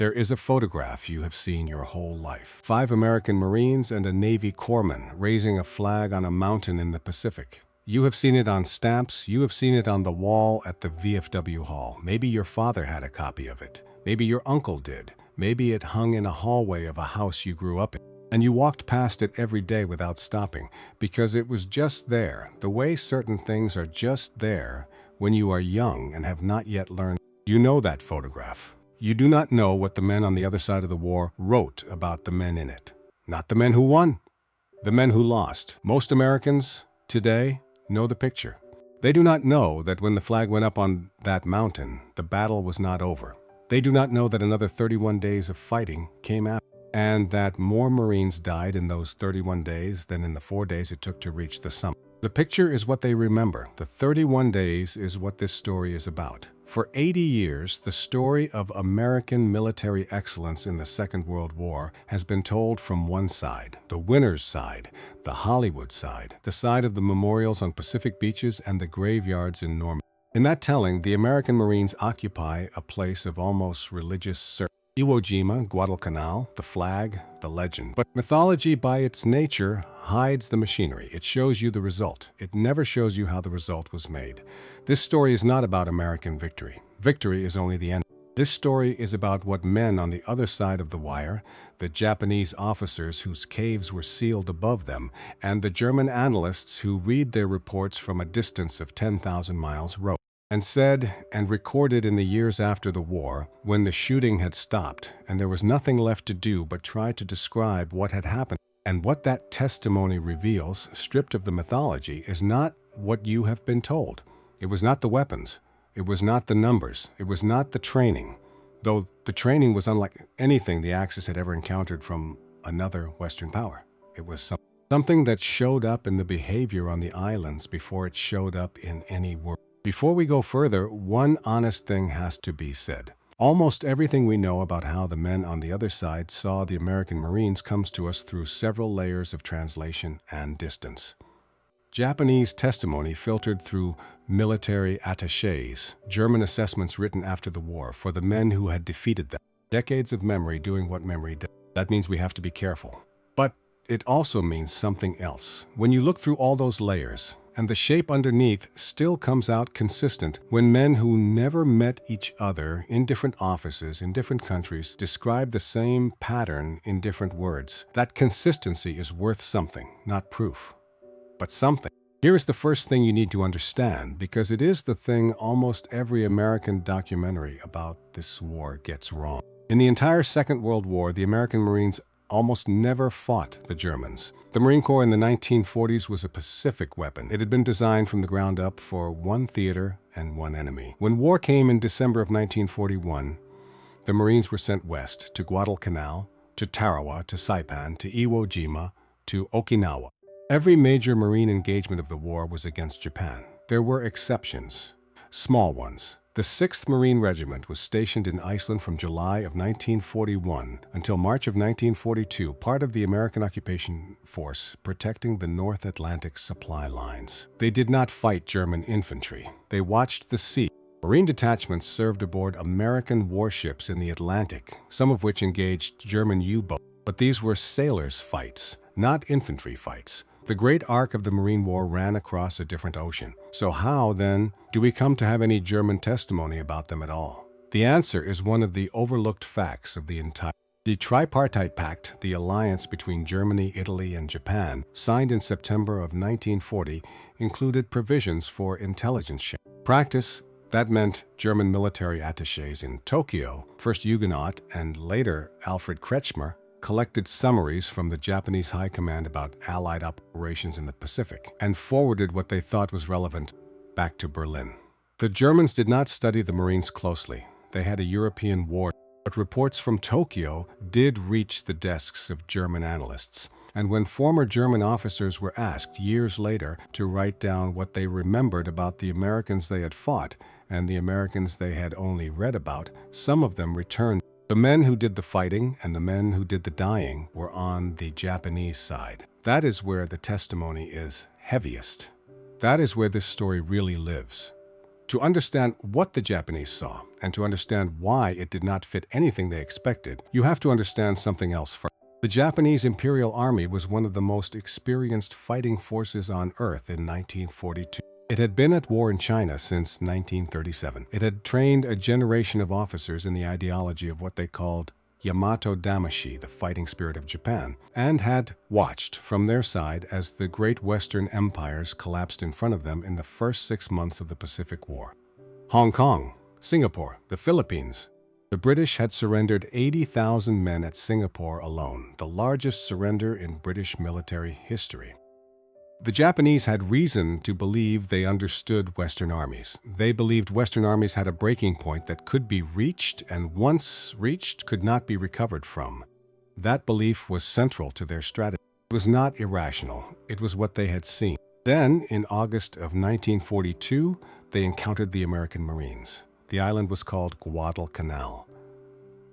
There is a photograph you have seen your whole life. 5 American Marines and a Navy corpsman raising a flag on a mountain in the Pacific. You have seen it on stamps, you have seen it on the wall at the VFW hall. Maybe your father had a copy of it. Maybe your uncle did. Maybe it hung in a hallway of a house you grew up in. And you walked past it every day without stopping, because it was just there, the way certain things are just there when you are young and have not yet learned. You know that photograph. You do not know what the men on the other side of the war wrote about the men in it. Not the men who won, the men who lost. Most Americans today know the picture. They do not know that when the flag went up on that mountain, the battle was not over. They do not know that another 31 days of fighting came after, and that more Marines died in those 31 days than in the 4 days it took to reach the summit. The picture is what they remember. The 31 days is what this story is about. For 80 years, the story of American military excellence in the Second World War has been told from one side, the winner's side, the Hollywood side, the side of the memorials on Pacific beaches and the graveyards in Normandy. In that telling, the American Marines occupy a place of almost religious certainty. Iwo Jima, Guadalcanal, the flag, the legend. But mythology by its nature hides the machinery. It shows you the result. It never shows you how the result was made. This story is not about American victory. Victory is only the end. This story is about what men on the other side of the wire, the Japanese officers whose caves were sealed above them, and the German analysts who read their reports from a distance of 10,000 miles wrote. And said and recorded in the years after the war, when the shooting had stopped and there was nothing left to do but try to describe what had happened. And what that testimony reveals, stripped of the mythology, is not what you have been told. It was not the weapons. It was not the numbers. It was not the training. Though the training was unlike anything the Axis had ever encountered from another Western power. It was something that showed up in the behavior on the islands before it showed up in any world. Before we go further, one honest thing has to be said. Almost everything we know about how the men on the other side saw the American Marines comes to us through several layers of translation and distance. Japanese testimony filtered through military attachés, German assessments written after the war for the men who had defeated them, decades of memory doing what memory does. That means we have to be careful. But it also means something else. When you look through all those layers, and the shape underneath still comes out consistent when men who never met each other in different offices in different countries describe the same pattern in different words. That consistency is worth something, not proof, but something. Here is the first thing you need to understand, because it is the thing almost every American documentary about this war gets wrong. In the entire Second World War, the American Marines almost never fought the Germans. The Marine Corps in the 1940s was a Pacific weapon. It had been designed from the ground up for one theater and one enemy. When war came in December of 1941, the Marines were sent west to Guadalcanal, to Tarawa, to Saipan, to Iwo Jima, to Okinawa. Every major Marine engagement of the war was against Japan. There were exceptions, small ones. The 6th Marine Regiment was stationed in Iceland from July of 1941 until March of 1942, part of the American occupation force protecting the North Atlantic supply lines. They did not fight German infantry. They watched the sea. Marine detachments served aboard American warships in the Atlantic, some of which engaged German U-boats. But these were sailors' fights, not infantry fights. The great arc of the Marine War ran across a different ocean. So how, then, do we come to have any German testimony about them at all? The answer is one of the overlooked facts of the entire. The Tripartite Pact, the alliance between Germany, Italy, and Japan, signed in September of 1940, included provisions for intelligence sharing. Practice, that meant German military attachés in Tokyo, first Huguenot and later Alfred Kretschmer, collected summaries from the Japanese High Command about Allied operations in the Pacific and forwarded what they thought was relevant back to Berlin. The Germans did not study the Marines closely. They had a European war, but reports from Tokyo did reach the desks of German analysts. And when former German officers were asked years later to write down what they remembered about the Americans they had fought and the Americans they had only read about, some of them returned. The men who did the fighting and the men who did the dying were on the Japanese side. That is where the testimony is heaviest. That is where this story really lives. To understand what the Japanese saw, and to understand why it did not fit anything they expected, you have to understand something else first. The Japanese Imperial Army was one of the most experienced fighting forces on Earth in 1942. It had been at war in China since 1937. It had trained a generation of officers in the ideology of what they called Yamato Damashi, the fighting spirit of Japan, and had watched from their side as the great Western empires collapsed in front of them in the first 6 months of the Pacific War. Hong Kong, Singapore, the Philippines. The British had surrendered 80,000 men at Singapore alone, the largest surrender in British military history. The Japanese had reason to believe they understood Western armies. They believed Western armies had a breaking point that could be reached and once reached could not be recovered from. That belief was central to their strategy. It was not irrational. It was what they had seen. Then, in August of 1942, they encountered the American Marines. The island was called Guadalcanal.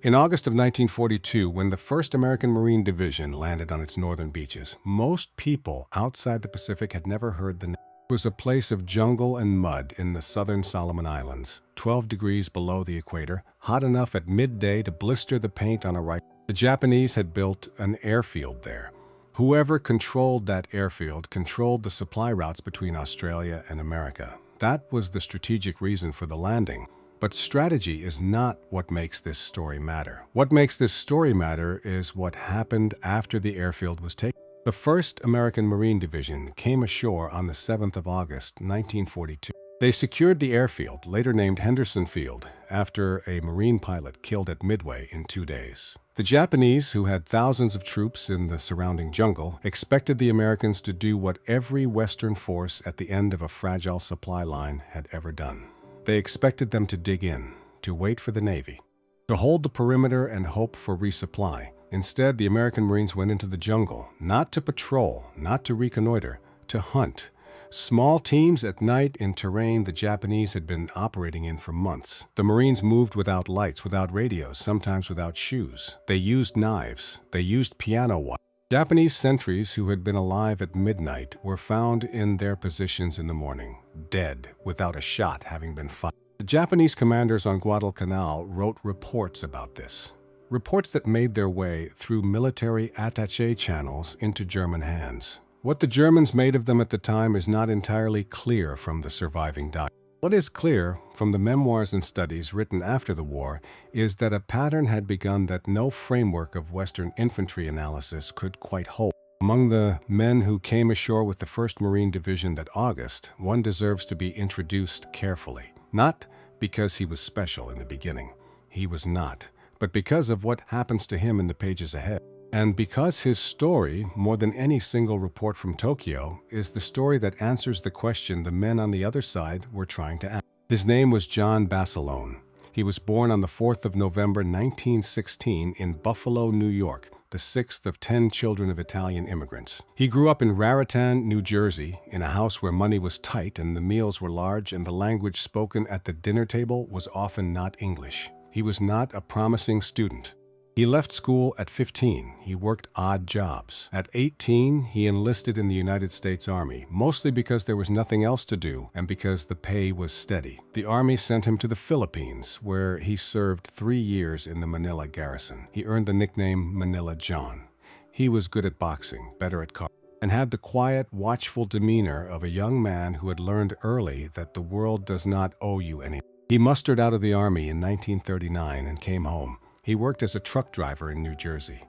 In August of 1942, when the 1st American Marine Division landed on its northern beaches, most people outside the Pacific had never heard the name. It was a place of jungle and mud in the southern Solomon Islands, 12 degrees below the equator, hot enough at midday to blister the paint on a rifle. The Japanese had built an airfield there. Whoever controlled that airfield controlled the supply routes between Australia and America. That was the strategic reason for the landing. But strategy is not what makes this story matter. What makes this story matter is what happened after the airfield was taken. The 1st American Marine Division came ashore on the 7th of August, 1942. They secured the airfield, later named Henderson Field, after a Marine pilot killed at Midway in 2 days. The Japanese, who had thousands of troops in the surrounding jungle, expected the Americans to do what every Western force at the end of a fragile supply line had ever done. They expected them to dig in, to wait for the Navy, to hold the perimeter and hope for resupply. Instead, the American Marines went into the jungle, not to patrol, not to reconnoiter, to hunt. Small teams at night in terrain the Japanese had been operating in for months. The Marines moved without lights, without radios, sometimes without shoes. They used knives. They used piano wire. Japanese sentries who had been alive at midnight were found in their positions in the morning, dead, without a shot having been fired. The Japanese commanders on Guadalcanal wrote reports about this, reports that made their way through military attaché channels into German hands. What the Germans made of them at the time is not entirely clear from the surviving documents. What is clear from the memoirs and studies written after the war is that a pattern had begun that no framework of Western infantry analysis could quite hold. Among the men who came ashore with the 1st Marine Division that August, one deserves to be introduced carefully. Not because he was special in the beginning. He was not. But because of what happens to him in the pages ahead. And because his story, more than any single report from Tokyo, is the story that answers the question the men on the other side were trying to ask. His name was John Basilone. He was born on the 4th of November 1916 in Buffalo, New York, the 6th of 10 children of Italian immigrants. He grew up in Raritan, New Jersey, in a house where money was tight and the meals were large and the language spoken at the dinner table was often not English. He was not a promising student. He left school at 15. He worked odd jobs. At 18, he enlisted in the United States Army, mostly because there was nothing else to do and because the pay was steady. The Army sent him to the Philippines, where he served 3 years in the Manila garrison. He earned the nickname Manila John. He was good at boxing, better at cards, and had the quiet, watchful demeanor of a young man who had learned early that the world does not owe you anything. He mustered out of the Army in 1939 and came home. He worked as a truck driver in New Jersey.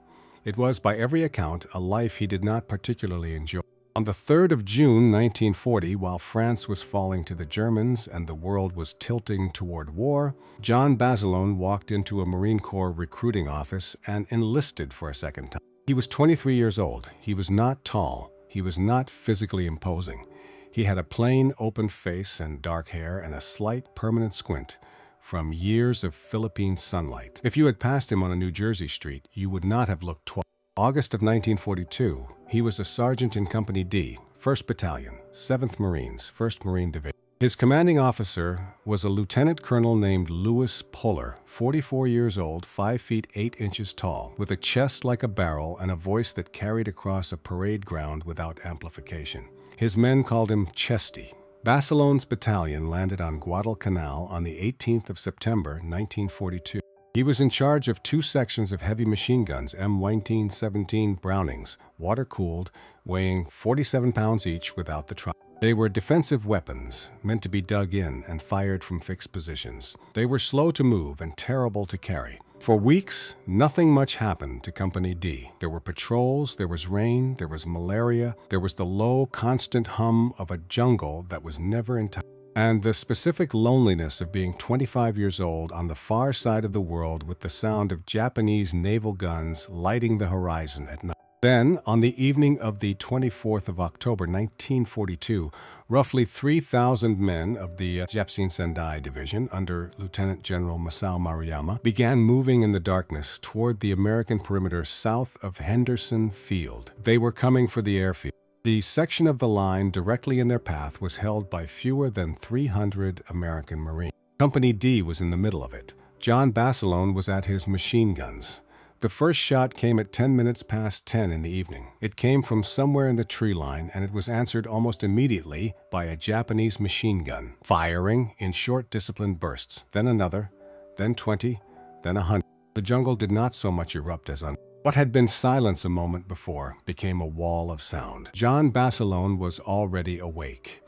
It was, by every account, a life he did not particularly enjoy. On the 3rd of June, 1940, while France was falling to the Germans and the world was tilting toward war, John Basilone walked into a Marine Corps recruiting office and enlisted for a second time. He was 23 years old. He was not tall. He was not physically imposing. He had a plain, open face and dark hair and a slight, permanent squint from years of Philippine sunlight. If you had passed him on a New Jersey street, you would not have looked twice. August of 1942, he was a sergeant in Company D, 1st Battalion, 7th Marines, 1st Marine Division. His commanding officer was a lieutenant colonel named Louis Puller, 44 years old, 5 feet 8 inches tall, with a chest like a barrel and a voice that carried across a parade ground without amplification. His men called him Chesty. Basilone's battalion landed on Guadalcanal on the 18th of September, 1942. He was in charge of 2 sections of heavy machine guns, M1917 Brownings, water-cooled, weighing 47 pounds each without the truck. They were defensive weapons, meant to be dug in and fired from fixed positions. They were slow to move and terrible to carry. For weeks, nothing much happened to Company D. There were patrols, there was rain, there was malaria, there was the low, constant hum of a jungle that was never entirely, and the specific loneliness of being 25 years old on the far side of the world with the sound of Japanese naval guns lighting the horizon at night. Then, on the evening of the 24th of October, 1942, roughly 3,000 men of the Japsin Sendai Division under Lieutenant General Masao Maruyama began moving in the darkness toward the American perimeter south of Henderson Field. They were coming for the airfield. The section of the line directly in their path was held by fewer than 300 American Marines. Company D was in the middle of it. John Basilone was at his machine guns. The first shot came at 10 minutes past 10 in the evening. It came from somewhere in the tree line, and it was answered almost immediately by a Japanese machine gun, firing in short, disciplined bursts, then another, then 20, then 100. The jungle did not so much erupt as what had been silence a moment before became a wall of sound. John Basilone was already awake.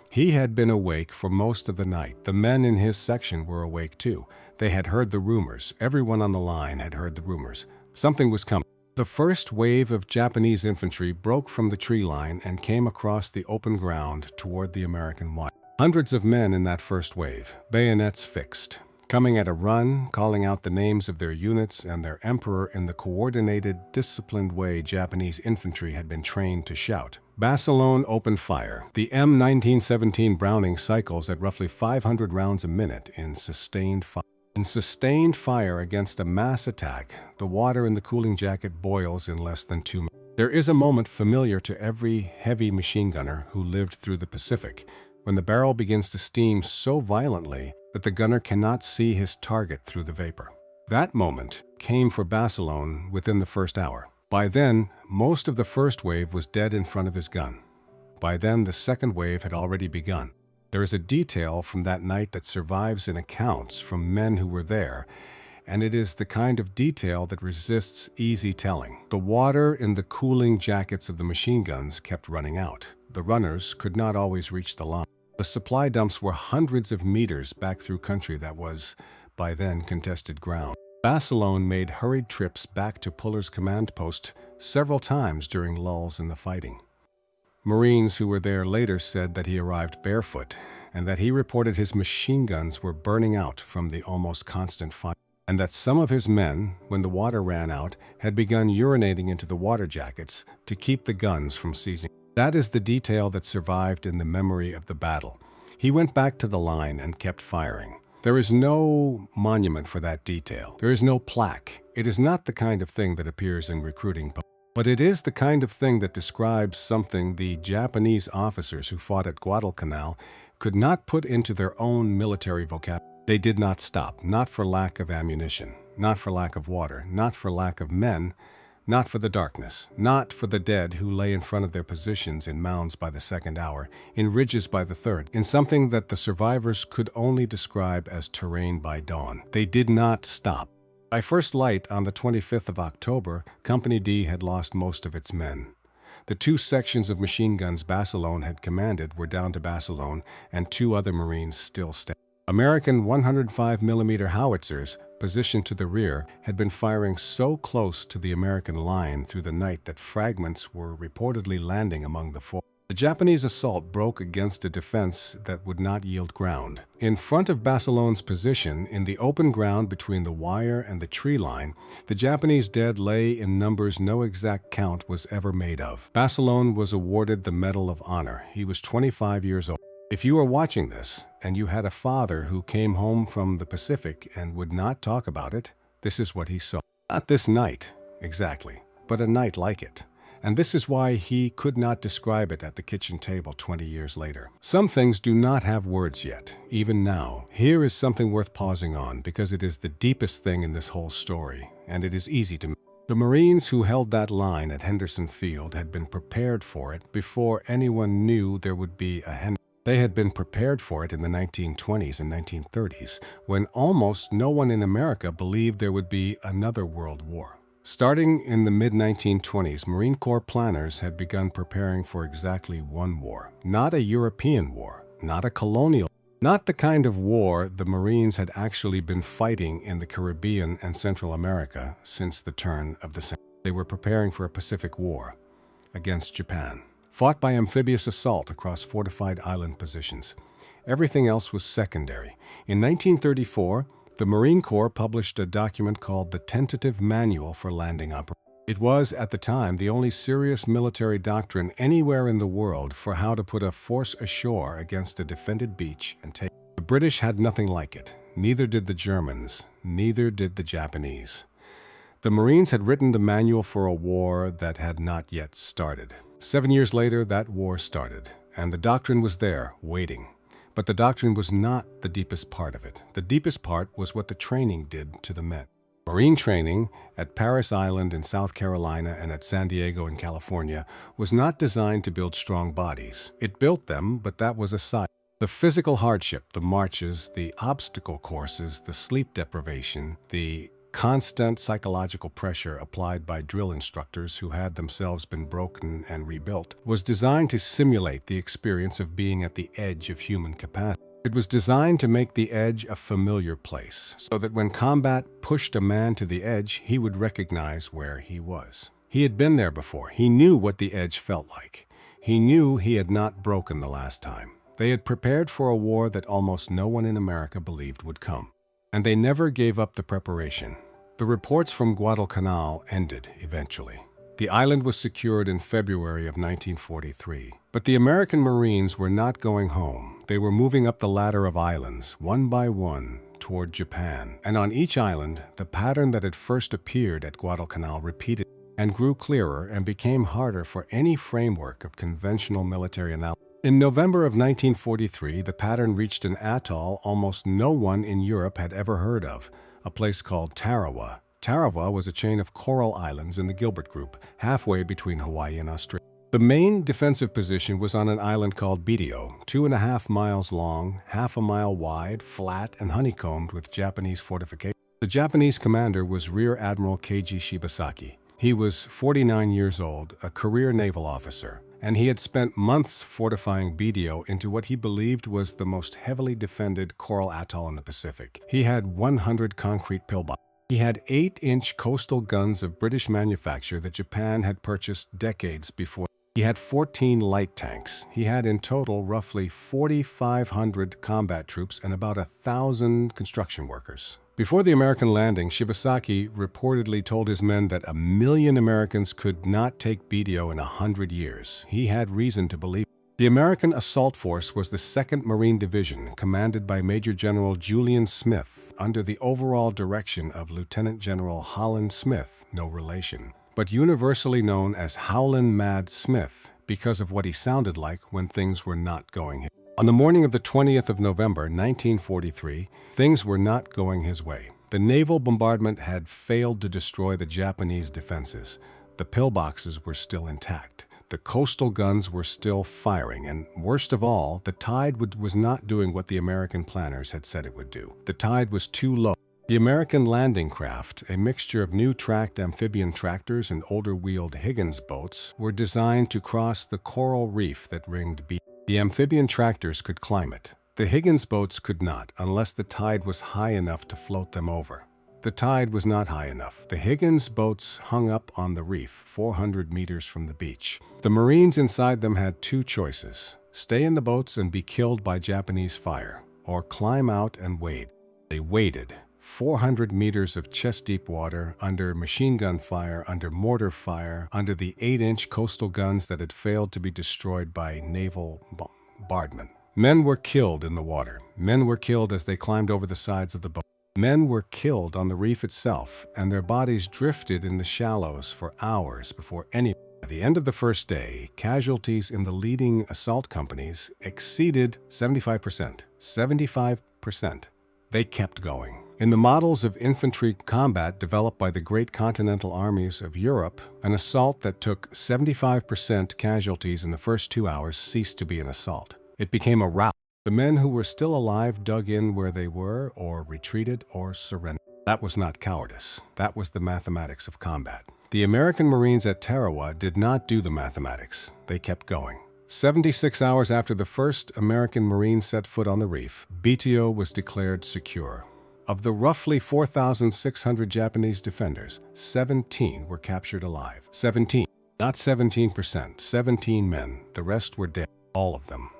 He had been awake for most of the night. The men in his section were awake too. They had heard the rumors. Everyone on the line had heard the rumors. Something was coming. The first wave of Japanese infantry broke from the tree line and came across the open ground toward the American line. Hundreds of men in that first wave, bayonets fixed, coming at a run, calling out the names of their units and their emperor in the coordinated, disciplined way Japanese infantry had been trained to shout. Basilone opened fire. The M1917 Browning cycles at roughly 500 rounds a minute in sustained fire. In sustained fire against a mass attack, the water in the cooling jacket boils in less than 2 minutes. There is a moment familiar to every heavy machine gunner who lived through the Pacific, when the barrel begins to steam so violently that the gunner cannot see his target through the vapor. That moment came for Basilone within the first hour. By then, most of the first wave was dead in front of his gun. By then, the second wave had already begun. There is a detail from that night that survives in accounts from men who were there, and it is the kind of detail that resists easy telling. The water in the cooling jackets of the machine guns kept running out. The runners could not always reach the line. The supply dumps were hundreds of meters back through country that was, by then, contested ground. Basilone made hurried trips back to Puller's command post several times during lulls in the fighting. Marines who were there later said that he arrived barefoot and that he reported his machine guns were burning out from the almost constant fire, and that some of his men, when the water ran out, had begun urinating into the water jackets to keep the guns from seizing. That is the detail that survived in the memory of the battle. He went back to the line and kept firing. There is no monument for that detail. There is no plaque. It is not the kind of thing that appears in recruiting posters. But it is the kind of thing that describes something the Japanese officers who fought at Guadalcanal could not put into their own military vocabulary. They did not stop, not for lack of ammunition, not for lack of water, not for lack of men, not for the darkness, not for the dead who lay in front of their positions in mounds by the second hour, in ridges by the third, in something that the survivors could only describe as terrain by dawn. They did not stop. By first light on the 25th of October, Company D had lost most of its men. The 2 sections of machine guns Basilone had commanded were down to Basilone and 2 other Marines still standing. American 105mm howitzers, positioned to the rear, had been firing so close to the American line through the night that fragments were reportedly landing among the fort. The Japanese assault broke against a defense that would not yield ground. In front of Basilone's position, in the open ground between the wire and the tree line, the Japanese dead lay in numbers no exact count was ever made of. Basilone was awarded the Medal of Honor. He was 25 years old. If you are watching this, and you had a father who came home from the Pacific and would not talk about it, this is what he saw. Not this night, exactly, but a night like it. And this is why he could not describe it at the kitchen table 20 years later. Some things do not have words yet, even now. Here is something worth pausing on, because it is the deepest thing in this whole story, and it is easy to. The Marines who held that line at Henderson Field had been prepared for it before anyone knew there would be a Henderson. They had been prepared for it in the 1920s and 1930s, when almost no one in America believed there would be another world war. Starting in the mid-1920s, Marine Corps planners had begun preparing for exactly one war. Not a European war, not a colonial, not the kind of war the Marines had actually been fighting in the Caribbean and Central America since the turn of the century. They were preparing for a Pacific War against Japan, fought by amphibious assault across fortified island positions. Everything else was secondary. In 1934, the Marine Corps published a document called the Tentative Manual for Landing Operations. It was, at the time, the only serious military doctrine anywhere in the world for how to put a force ashore against a defended beach and take. The British had nothing like it. Neither did the Germans. Neither did the Japanese. The Marines had written the manual for a war that had not yet started. 7 years later, that war started, and the doctrine was there, waiting. But the doctrine was not the deepest part of it. The deepest part was what the training did to the men. Marine training at Parris Island in South Carolina and at San Diego in California was not designed to build strong bodies. It built them, but that was a side. The physical hardship, the marches, the obstacle courses, the sleep deprivation, the constant psychological pressure applied by drill instructors who had themselves been broken and rebuilt, was designed to simulate the experience of being at the edge of human capacity. It was designed to make the edge a familiar place, so that when combat pushed a man to the edge, he would recognize where he was. He had been there before. He knew what the edge felt like. He knew he had not broken the last time. They had prepared for a war that almost no one in America believed would come. And they never gave up the preparation. The reports from Guadalcanal ended eventually. The island was secured in February of 1943. But the American Marines were not going home. They were moving up the ladder of islands, one by one, toward Japan. And on each island, the pattern that had first appeared at Guadalcanal repeated and grew clearer and became harder for any framework of conventional military analysis. In November of 1943, the pattern reached an atoll almost no one in Europe had ever heard of, a place called Tarawa. Tarawa was a chain of coral islands in the Gilbert Group, halfway between Hawaii and Australia. The main defensive position was on an island called Bidio, 2.5 miles long, half a mile wide, flat, and honeycombed with Japanese fortifications. The Japanese commander was Rear Admiral Keiji Shibasaki. He was 49 years old, a career naval officer, and he had spent months fortifying Bidio into what he believed was the most heavily defended coral atoll in the Pacific. He had 100 concrete pillboxes. He had 8-inch coastal guns of British manufacture that Japan had purchased decades before. He had 14 light tanks. He had in total roughly 4,500 combat troops and about 1,000 construction workers. Before the American landing, Shibasaki reportedly told his men that 1 million Americans could not take Bidio in 100 years. He had reason to believe. The American assault force was the 2nd Marine Division, commanded by Major General Julian Smith, under the overall direction of Lieutenant General Holland Smith, no relation, but universally known as Howlin' Mad Smith because of what he sounded like when things were not going his way. On the morning of the 20th of November, 1943, things were not going his way. The naval bombardment had failed to destroy the Japanese defenses. The pillboxes were still intact. The coastal guns were still firing, and worst of all, the tide was not doing what the American planners had said it would do. The tide was too low. The American landing craft, a mixture of new tracked amphibian tractors and older wheeled Higgins boats, were designed to cross the coral reef that ringed Bidio. The amphibian tractors could climb it. The Higgins boats could not, unless the tide was high enough to float them over. The tide was not high enough. The Higgins boats hung up on the reef, 400 meters from the beach. The Marines inside them had two choices: stay in the boats and be killed by Japanese fire, or climb out and wade. They waded. 400 meters of chest-deep water, under machine gun fire, under mortar fire, under the 8-inch coastal guns that had failed to be destroyed by naval bombardment. Men were killed in the water. Men were killed as they climbed over the sides of the boat. Men were killed on the reef itself, and their bodies drifted in the shallows for hours before any. At the end of the first day, casualties in the leading assault companies exceeded 75%. 75%. They kept going. In the models of infantry combat developed by the great continental armies of Europe, an assault that took 75% casualties in the first 2 hours ceased to be an assault. It became a rout. The men who were still alive dug in where they were, or retreated, or surrendered. That was not cowardice. That was the mathematics of combat. The American Marines at Tarawa did not do the mathematics. They kept going. 76 hours after the first American Marine set foot on the reef, BTO was declared secure. Of the roughly 4,600 Japanese defenders, 17 were captured alive. 17. Not 17%, 17 men. The rest were dead. All of them.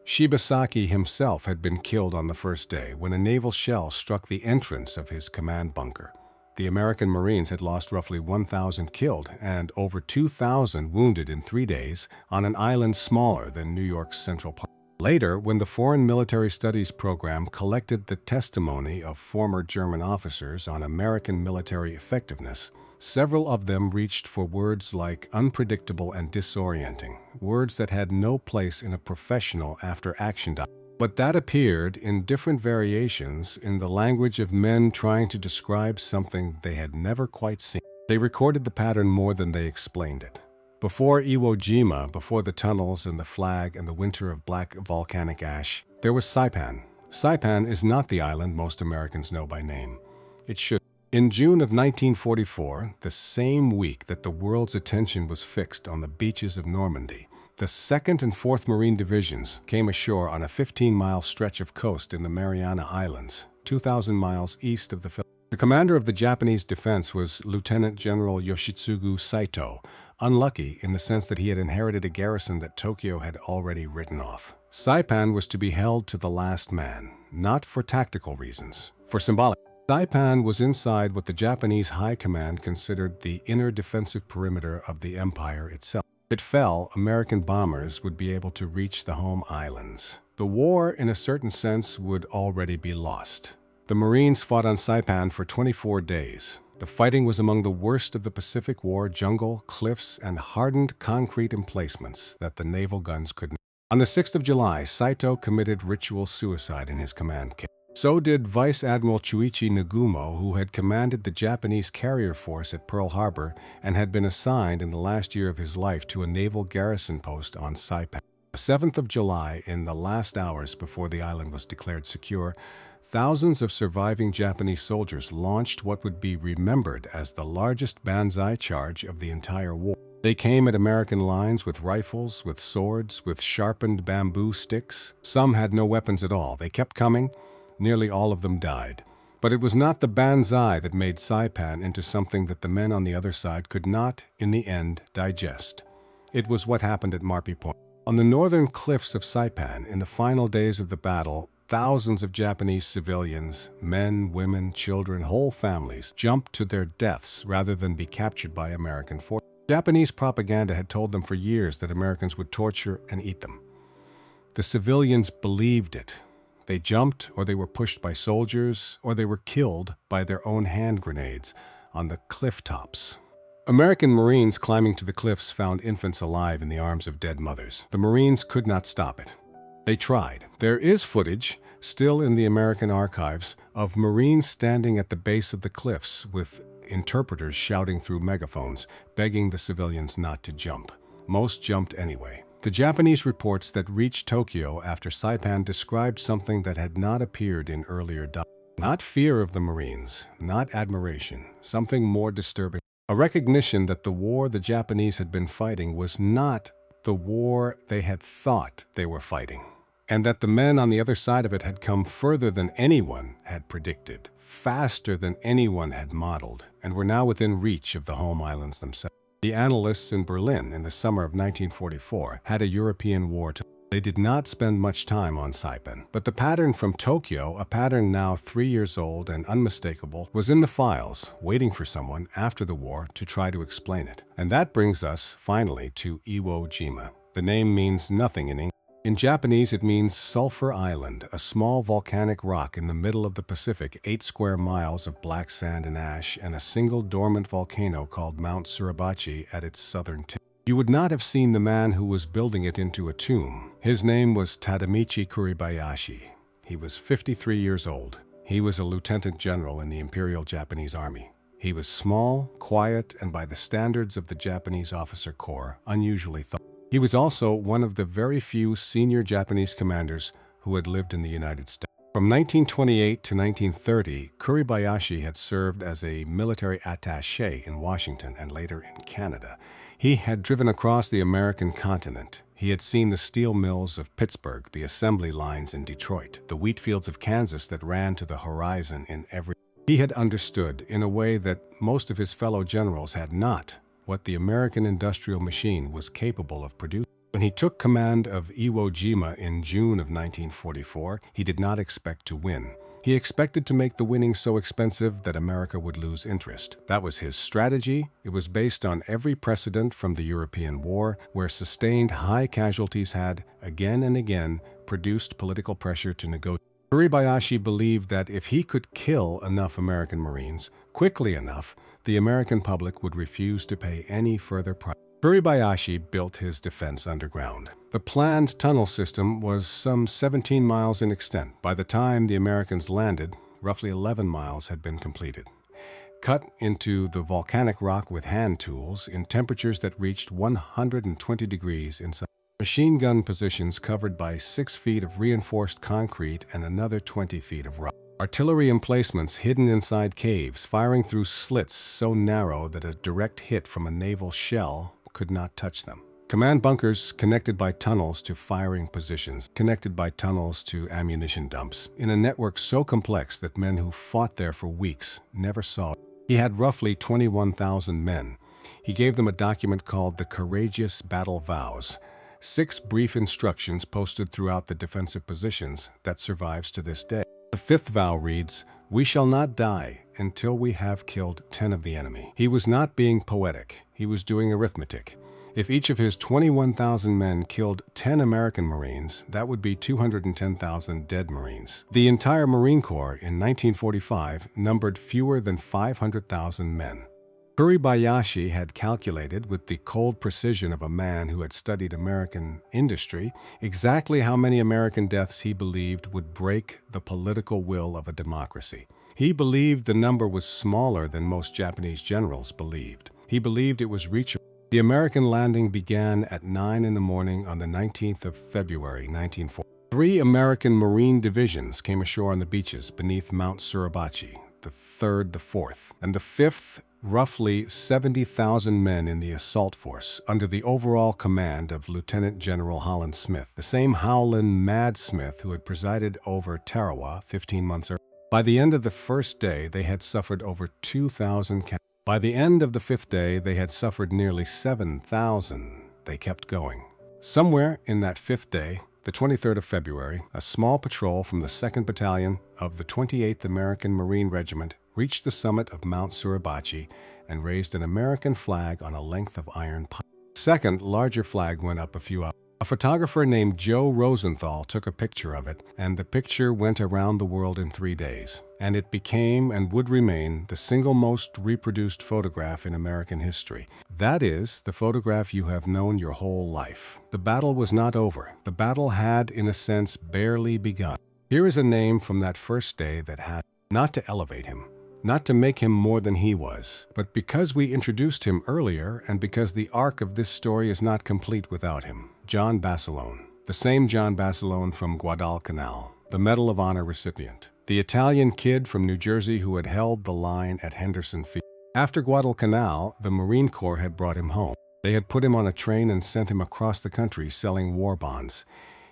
Shibasaki himself had been killed on the first day when a naval shell struck the entrance of his command bunker. The American Marines had lost roughly 1,000 killed and over 2,000 wounded in 3 days on an island smaller than New York's Central Park. Later, when the Foreign Military Studies program collected the testimony of former German officers on American military effectiveness, several of them reached for words like unpredictable and disorienting, words that had no place in a professional after-action document. But that appeared in different variations in the language of men trying to describe something they had never quite seen. They recorded the pattern more than they explained it. Before Iwo Jima, before the tunnels and the flag and the winter of black volcanic ash, there was Saipan. Saipan is not the island most Americans know by name. It should. In June of 1944, the same week that the world's attention was fixed on the beaches of Normandy, the 2nd and 4th Marine Divisions came ashore on a 15-mile stretch of coast in the Mariana Islands, 2,000 miles east of the Philippines. The commander of the Japanese defense was Lieutenant General Yoshitsugu Saito, unlucky in the sense that he had inherited a garrison that Tokyo had already written off. Saipan was to be held to the last man, not for tactical reasons, for symbolic. Saipan was inside what the Japanese High Command considered the inner defensive perimeter of the empire itself. If it fell, American bombers would be able to reach the home islands. The war, in a certain sense, would already be lost. The Marines fought on Saipan for 24 days. The fighting was among the worst of the Pacific War jungle, cliffs, and hardened concrete emplacements that the naval guns could not. On the 6th of July, Saito committed ritual suicide in his command camp. So did Vice Admiral Chuichi Nagumo, who had commanded the Japanese carrier force at Pearl Harbor and had been assigned in the last year of his life to a naval garrison post on Saipan. The 7th of July, in the last hours before the island was declared secure, thousands of surviving Japanese soldiers launched what would be remembered as the largest banzai charge of the entire war. They came at American lines with rifles, with swords, with sharpened bamboo sticks. Some had no weapons at all. They kept coming. Nearly all of them died. But it was not the banzai that made Saipan into something that the men on the other side could not, in the end, digest. It was what happened at Marpi Point. On the northern cliffs of Saipan, in the final days of the battle, thousands of Japanese civilians, men, women, children, whole families, jumped to their deaths rather than be captured by American forces. Japanese propaganda had told them for years that Americans would torture and eat them. The civilians believed it. They jumped, or they were pushed by soldiers, or they were killed by their own hand grenades on the cliff tops. American Marines climbing to the cliffs found infants alive in the arms of dead mothers. The Marines could not stop it. They tried. There is footage, still in the American archives, of Marines standing at the base of the cliffs with interpreters shouting through megaphones, begging the civilians not to jump. Most jumped anyway. The Japanese reports that reached Tokyo after Saipan described something that had not appeared in earlier documents. Not fear of the Marines, not admiration, something more disturbing. A recognition that the war the Japanese had been fighting was not the war they had thought they were fighting, and that the men on the other side of it had come further than anyone had predicted, faster than anyone had modeled, and were now within reach of the home islands themselves. The analysts in Berlin in the summer of 1944 had a European war to. They did not spend much time on Saipan, but the pattern from Tokyo, a pattern now 3 years old and unmistakable, was in the files, waiting for someone after the war to try to explain it. And that brings us, finally, to Iwo Jima. The name means nothing in English. In Japanese, it means Sulphur Island, a small volcanic rock in the middle of the Pacific, 8 square miles of black sand and ash, and a single dormant volcano called Mount Suribachi at its southern tip. You would not have seen the man who was building it into a tomb. His name was Tadamichi Kuribayashi. He was 53 years old. He was a lieutenant general in the Imperial Japanese Army. He was small, quiet, and by the standards of the Japanese officer corps, unusually thought. He was also one of the very few senior Japanese commanders who had lived in the United States. From 1928 to 1930, Kuribayashi had served as a military attaché in Washington and later in Canada. He had driven across the American continent. He had seen the steel mills of Pittsburgh, the assembly lines in Detroit, the wheat fields of Kansas that ran to the horizon in every. He had understood, in a way that most of his fellow generals had not, what the American industrial machine was capable of producing. When he took command of Iwo Jima in June of 1944, he did not expect to win. He expected to make the winning so expensive that America would lose interest. That was his strategy. It was based on every precedent from the European War, where sustained high casualties had, again and again, produced political pressure to negotiate. Kuribayashi believed that if he could kill enough American Marines, quickly enough, the American public would refuse to pay any further price. Kuribayashi built his defense underground. The planned tunnel system was some 17 miles in extent. By the time the Americans landed, roughly 11 miles had been completed. Cut into the volcanic rock with hand tools in temperatures that reached 120 degrees in some machine gun positions covered by 6 feet of reinforced concrete and another 20 feet of rock. Artillery emplacements hidden inside caves, firing through slits so narrow that a direct hit from a naval shell could not touch them. Command bunkers connected by tunnels to firing positions, connected by tunnels to ammunition dumps, in a network so complex that men who fought there for weeks never saw it. He had roughly 21,000 men. He gave them a document called the Courageous Battle Vows, 6 brief instructions posted throughout the defensive positions that survives to this day. The 5th vow reads, "We shall not die until we have killed 10 of the enemy." He was not being poetic. He was doing arithmetic. If each of his 21,000 men killed 10 American Marines, that would be 210,000 dead Marines. The entire Marine Corps in 1945 numbered fewer than 500,000 men. Kuribayashi had calculated, with the cold precision of a man who had studied American industry, exactly how many American deaths he believed would break the political will of a democracy. He believed the number was smaller than most Japanese generals believed. He believed it was reachable. The American landing began at 9 in the morning on the 19th of February, 1940. 3 American Marine divisions came ashore on the beaches beneath Mount Suribachi, the 3rd, the 4th, and the 5th, roughly 70,000 men in the assault force, under the overall command of Lieutenant General Holland Smith, the same Howlin' Mad Smith who had presided over Tarawa 15 months earlier. By the end of the first day, they had suffered over 2,000 casualties. By the end of the 5th day, they had suffered nearly 7,000. They kept going. Somewhere in that 5th day, the 23rd of February, a small patrol from the 2nd Battalion of the 28th American Marine Regiment reached the summit of Mount Suribachi and raised an American flag on a length of iron pipe. The second, larger flag went up a few hours. A photographer named Joe Rosenthal took a picture of it, and the picture went around the world in 3 days. And it became and would remain the single most reproduced photograph in American history. That is, the photograph you have known your whole life. The battle was not over. The battle had, in a sense, barely begun. Here is a name from that first day that had, not to elevate him, not to make him more than he was, but because we introduced him earlier and because the arc of this story is not complete without him. John Basilone, the same John Basilone from Guadalcanal, the Medal of Honor recipient, the Italian kid from New Jersey who had held the line at Henderson Field. After Guadalcanal, the Marine Corps had brought him home. They had put him on a train and sent him across the country selling war bonds.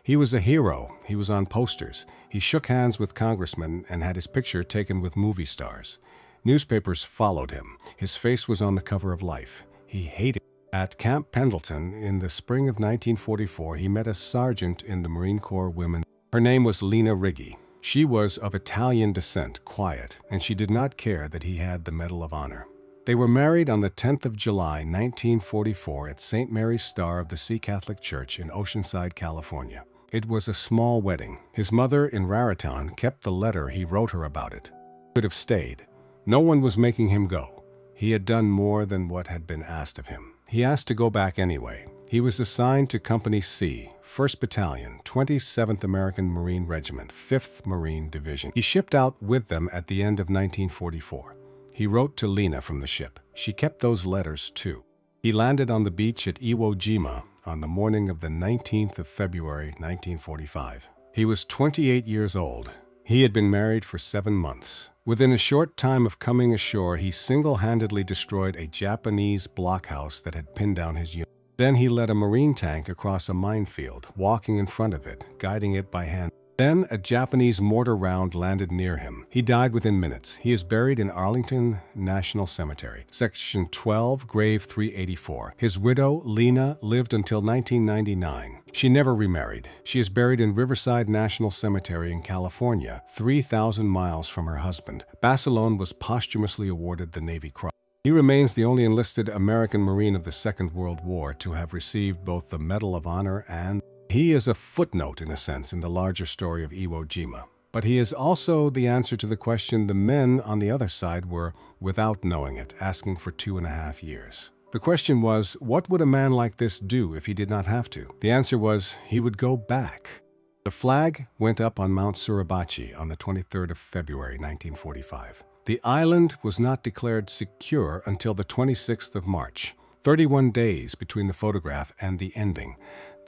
He was a hero. He was on posters. He shook hands with congressmen and had his picture taken with movie stars. Newspapers followed him. His face was on the cover of Life. He hated. At Camp Pendleton in the spring of 1944, he met a sergeant in the Marine Corps women. Her name was Lena Riggi. She was of Italian descent, quiet, and she did not care that he had the Medal of Honor. They were married on the 10th of July, 1944 at St. Mary's Star of the Sea Catholic Church in Oceanside, California. It was a small wedding. His mother in Raritan kept the letter he wrote her about it. He could have stayed. No one was making him go. He had done more than what had been asked of him. He asked to go back anyway. He was assigned to Company C, 1st Battalion, 27th American Marine Regiment, 5th Marine Division. He shipped out with them at the end of 1944. He wrote to Lena from the ship. She kept those letters too. He landed on the beach at Iwo Jima on the morning of the 19th of February, 1945. He was 28 years old. He had been married for 7 months. Within a short time of coming ashore, he single-handedly destroyed a Japanese blockhouse that had pinned down his unit. Then he led a Marine tank across a minefield, walking in front of it, guiding it by hand. Then a Japanese mortar round landed near him. He died within minutes. He is buried in Arlington National Cemetery, Section 12, Grave 384. His widow, Lena, lived until 1999. She never remarried. She is buried in Riverside National Cemetery in California, 3,000 miles from her husband. Basilone was posthumously awarded the Navy Cross. He remains the only enlisted American Marine of the Second World War to have received both the Medal of Honor and he is a footnote, in a sense, in the larger story of Iwo Jima. But he is also the answer to the question the men on the other side were, without knowing it, asking for 2.5 years. The question was, what would a man like this do if he did not have to? The answer was, he would go back. The flag went up on Mount Suribachi on the 23rd of February, 1945. The island was not declared secure until the 26th of March, 31 days between the photograph and the ending.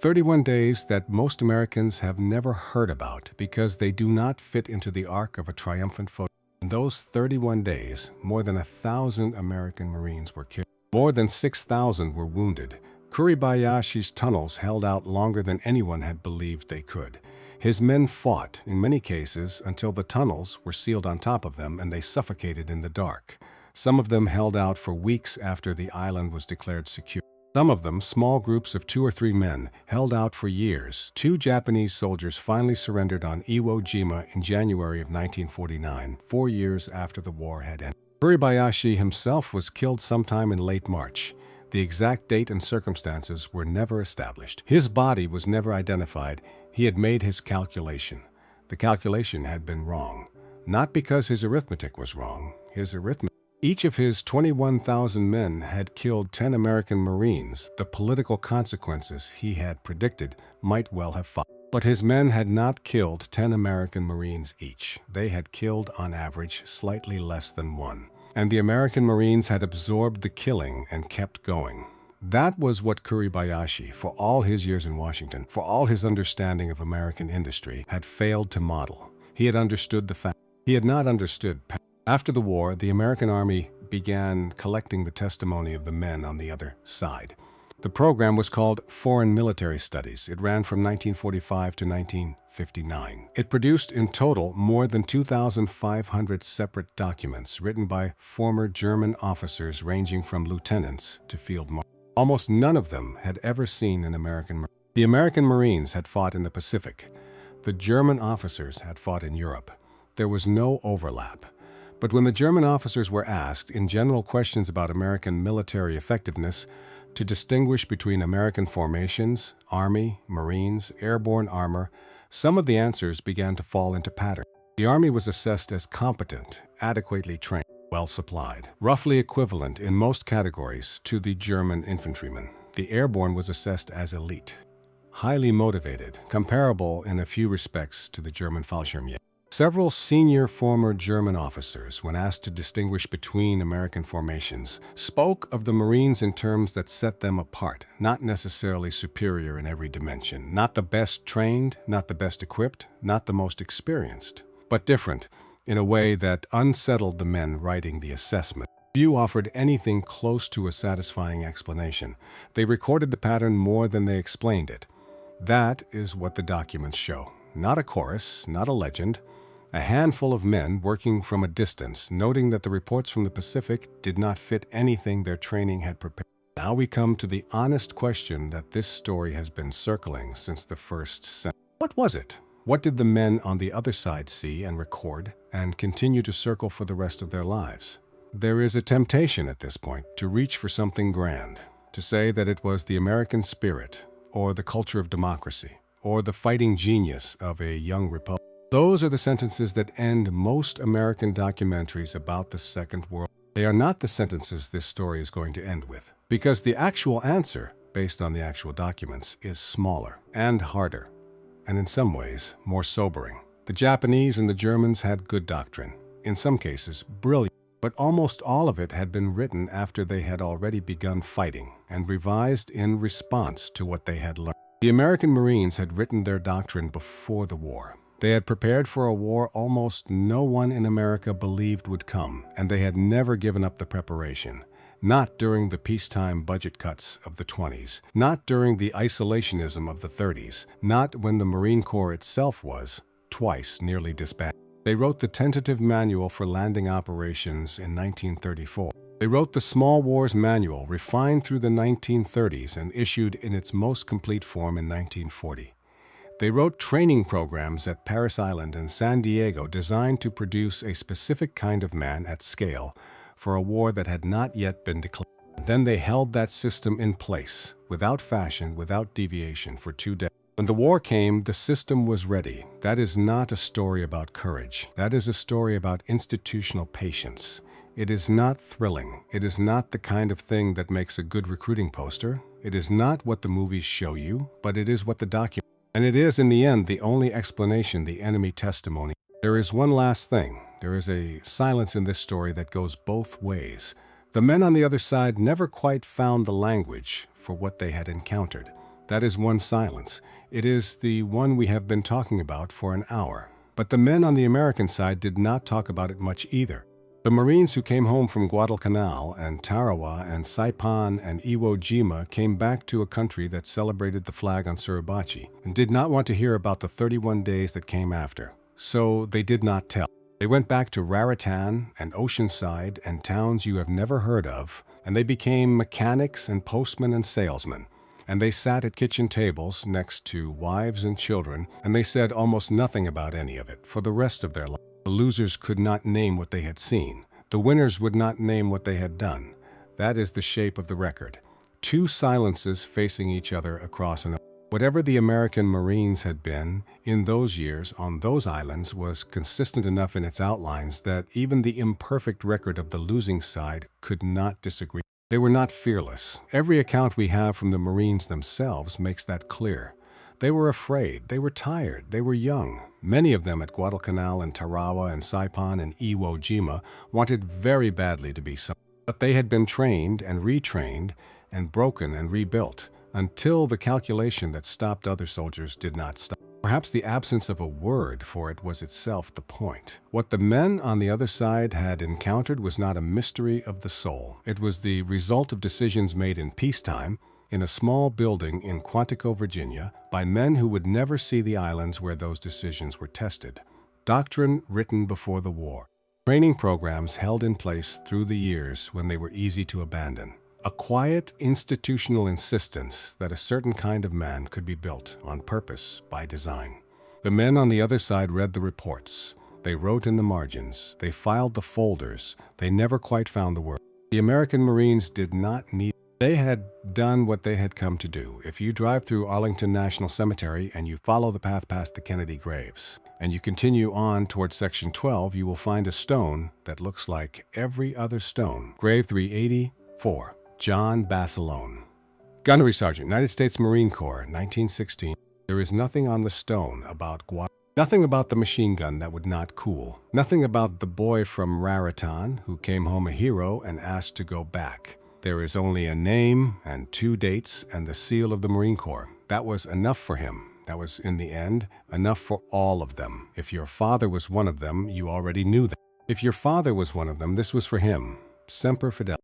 31 days that most Americans have never heard about because they do not fit into the arc of a triumphant photo. In those 31 days, more than 1,000 American Marines were killed. More than 6,000 were wounded. Kuribayashi's tunnels held out longer than anyone had believed they could. His men fought, in many cases, until the tunnels were sealed on top of them and they suffocated in the dark. Some of them held out for weeks after the island was declared secure. Some of them, small groups of 2 or 3 men, held out for years. 2 Japanese soldiers finally surrendered on Iwo Jima in January of 1949, 4 years after the war had ended. Kuribayashi himself was killed sometime in late March. The exact date and circumstances were never established. His body was never identified. He had made his calculation. The calculation had been wrong. Not because his arithmetic was wrong. Each of his 21,000 men had killed 10 American Marines. The political consequences he had predicted might well have followed. But his men had not killed 10 American Marines each. They had killed, on average, slightly less than 1. And the American Marines had absorbed the killing and kept going. That was what Kuribayashi, for all his years in Washington, for all his understanding of American industry, had failed to model. He had understood the fact. He had not understood. After the war, the American Army began collecting the testimony of the men on the other side. The program was called Foreign Military Studies. It ran from 1945 to 1959. It produced in total more than 2,500 separate documents written by former German officers ranging from lieutenants to field marshals. Almost none of them had ever seen an American Marine. The American Marines had fought in the Pacific. The German officers had fought in Europe. There was no overlap. But when the German officers were asked, in general questions about American military effectiveness, to distinguish between American formations, Army, Marines, airborne armor, some of the answers began to fall into pattern. The Army was assessed as competent, adequately trained, well supplied, roughly equivalent in most categories to the German infantryman. The airborne was assessed as elite, highly motivated, comparable in a few respects to the German Fallschirmjäger. Several senior former German officers, when asked to distinguish between American formations, spoke of the Marines in terms that set them apart, not necessarily superior in every dimension, not the best trained, not the best equipped, not the most experienced, but different in a way that unsettled the men writing the assessment. Few offered anything close to a satisfying explanation. They recorded the pattern more than they explained it. That is what the documents show. Not a chorus, not a legend. A handful of men working from a distance, noting that the reports from the Pacific did not fit anything their training had prepared. Now we come to the honest question that this story has been circling since the first sentence. What was it? What did the men on the other side see and record and continue to circle for the rest of their lives? There is a temptation at this point to reach for something grand, to say that it was the American spirit, or the culture of democracy, or the fighting genius of a young republic. Those are the sentences that end most American documentaries about the Second World War. They are not the sentences this story is going to end with, because the actual answer, based on the actual documents, is smaller and harder, and in some ways more sobering. The Japanese and the Germans had good doctrine, in some cases brilliant. But almost all of it had been written after they had already begun fighting and revised in response to what they had learned. The American Marines had written their doctrine before the war. They had prepared for a war almost no one in America believed would come, and they had never given up the preparation. Not during the peacetime budget cuts of the 20s, not during the isolationism of the 30s, not when the Marine Corps itself was, twice, nearly disbanded. They wrote the tentative manual for landing operations in 1934. They wrote the Small Wars Manual, refined through the 1930s and issued in its most complete form in 1940. They wrote training programs at Parris Island and San Diego designed to produce a specific kind of man at scale for a war that had not yet been declared. Then they held that system in place, without fashion, without deviation, for 2 decades. When the war came, the system was ready. That is not a story about courage. That is a story about institutional patience. It is not thrilling. It is not the kind of thing that makes a good recruiting poster. It is not what the movies show you, but it is what the document. And it is, in the end, the only explanation, the enemy testimony. There is one last thing. There is a silence in this story that goes both ways. The men on the other side never quite found the language for what they had encountered. That is one silence. It is the one we have been talking about for an hour. But the men on the American side did not talk about it much either. The Marines who came home from Guadalcanal and Tarawa and Saipan and Iwo Jima came back to a country that celebrated the flag on Suribachi and did not want to hear about the 31 days that came after. So they did not tell. They went back to Raritan and Oceanside and towns you have never heard of, and they became mechanics and postmen and salesmen. And they sat at kitchen tables next to wives and children, and they said almost nothing about any of it for the rest of their life. The losers could not name what they had seen. The winners would not name what they had done. That is the shape of the record. 2 silences facing each other across an ocean. Whatever the American Marines had been in those years on those islands was consistent enough in its outlines that even the imperfect record of the losing side could not disagree. They were not fearless. Every account we have from the Marines themselves makes that clear. They were afraid, they were tired, they were young. Many of them at Guadalcanal and Tarawa and Saipan and Iwo Jima wanted very badly to be some. But they had been trained and retrained and broken and rebuilt until the calculation that stopped other soldiers did not stop. Perhaps the absence of a word for it was itself the point. What the men on the other side had encountered was not a mystery of the soul. It was the result of decisions made in peacetime, in a small building in Quantico, Virginia, by men who would never see the islands where those decisions were tested. Doctrine written before the war. Training programs held in place through the years when they were easy to abandon. A quiet institutional insistence that a certain kind of man could be built on purpose by design. The men on the other side read the reports. They wrote in the margins. They filed the folders. They never quite found the word. The American Marines did not need. They had done what they had come to do. If you drive through Arlington National Cemetery and you follow the path past the Kennedy graves, and you continue on towards Section 12, you will find a stone that looks like every other stone. Grave 384, John Basilone. Gunnery Sergeant, United States Marine Corps, 1916. There is nothing on the stone about Guadalcanal. Nothing about the machine gun that would not cool. Nothing about the boy from Raritan who came home a hero and asked to go back. There is only a name and 2 dates and the seal of the Marine Corps. That was enough for him. That was, in the end, enough for all of them. If your father was one of them, you already knew that. If your father was one of them, this was for him. Semper Fidelis.